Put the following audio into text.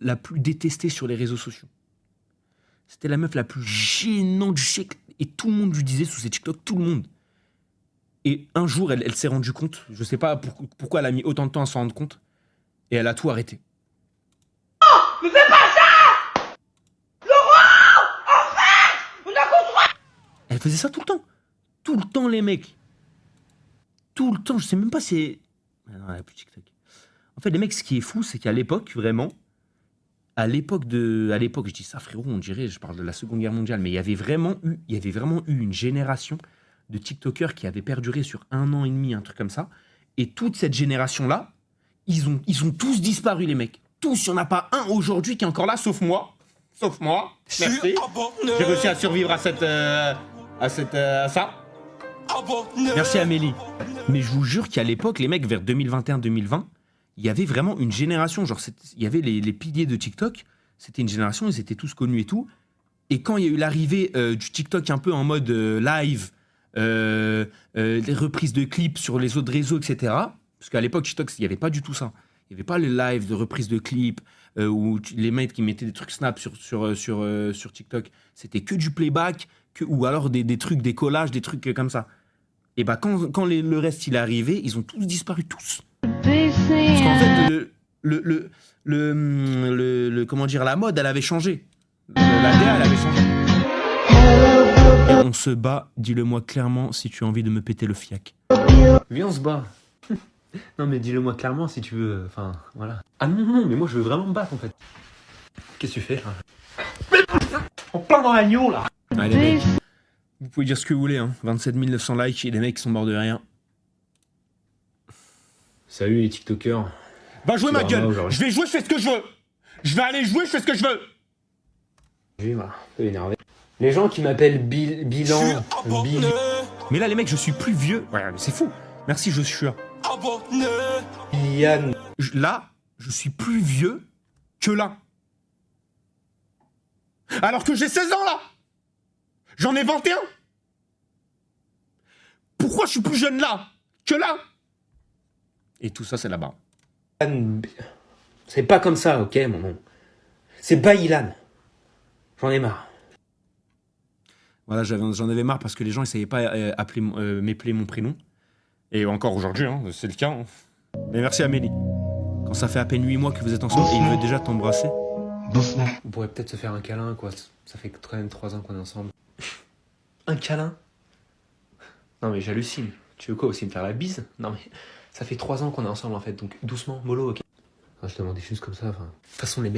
la plus détestée sur les réseaux sociaux. C'était la meuf la plus gênante du siècle. Et tout le monde lui disait sous ses TikTok, tout le monde. Et un jour, elle s'est rendue compte. Je sais pas pourquoi elle a mis autant de temps à s'en rendre compte. Et elle a tout arrêté. Ne fais pas ça! Laurent! En fait! On a construit! Elle faisait ça tout le temps. Tout le temps, les mecs. Tout le temps. Je sais même pas si... Ah non, elle a plus TikTok. En fait, les mecs, ce qui est fou, c'est qu'à l'époque, vraiment... À l'époque, je dis ça, frérot, on dirait, je parle de la Seconde Guerre mondiale, mais il y avait vraiment eu une génération de TikTokers qui avait perduré sur 1 an et demi, un truc comme ça. Et toute cette génération-là, ils ont tous disparu, les mecs. Tous, il n'y en a pas un aujourd'hui qui est encore là, sauf moi. Sauf moi. Merci. J'ai réussi à survivre à ça. Merci Amélie. Mais je vous jure qu'à l'époque, les mecs, vers 2021-2020, il y avait vraiment une génération, genre, il y avait les piliers de TikTok, c'était une génération, ils étaient tous connus et tout. Et quand il y a eu l'arrivée du TikTok un peu en mode live, les reprises de clips sur les autres réseaux, etc. Parce qu'à l'époque, TikTok, il n'y avait pas du tout ça. Il n'y avait pas les lives de reprises de clips, où les mecs qui mettaient des trucs snap sur TikTok. C'était que du playback, ou alors des trucs, des collages, des trucs comme ça. Et bah quand le reste il est arrivé, ils ont tous disparu, tous. Parce qu'en fait, comment dire, la mode, elle avait changé. La DA, elle avait changé. Et on se bat, dis-le-moi clairement si tu as envie de me péter le fiac. Viens, on se bat. Non, mais dis-le-moi clairement si tu veux. Enfin, voilà. Ah non, mais moi je veux vraiment me battre en fait. Qu'est-ce que tu fais là? En plein dans l'agneau là. Allez, mec, vous pouvez dire ce que vous voulez, hein. 27 900 likes et des mecs qui sont morts de rien. Salut les TikTokers. Va jouer ma gueule. Je vais jouer, je fais ce que je veux. Je vais aller jouer, je fais ce que je veux. Oui, voilà, un peu énervé. Les gens qui m'appellent Bilan. Mais là, les mecs, je suis plus vieux. Ouais, mais c'est fou. Merci, Joshua. Yann. Là, je suis plus vieux que là. Alors que j'ai 16 ans, là. J'en ai 21. Pourquoi je suis plus jeune là que là? Et tout ça, c'est là-bas. C'est pas comme ça, ok, mon nom. C'est Baïlan. J'en ai marre. Voilà, j'en avais marre parce que les gens ne savaient pas m'épeler mon prénom. Et encore aujourd'hui, hein, c'est le cas. Hein. Mais merci Amélie. Quand ça fait à peine 8 mois que vous êtes ensemble et il veut déjà t'embrasser. Doucement. On pourrait peut-être se faire un câlin, quoi. Ça fait quand même 3 ans qu'on est ensemble. Un câlin? Non mais j'hallucine. Tu veux quoi aussi, me faire la bise? Non mais ça fait 3 ans qu'on est ensemble en fait, donc doucement, mollo, ok. Enfin, je te demandais juste comme ça, enfin. De toute façon, les mecs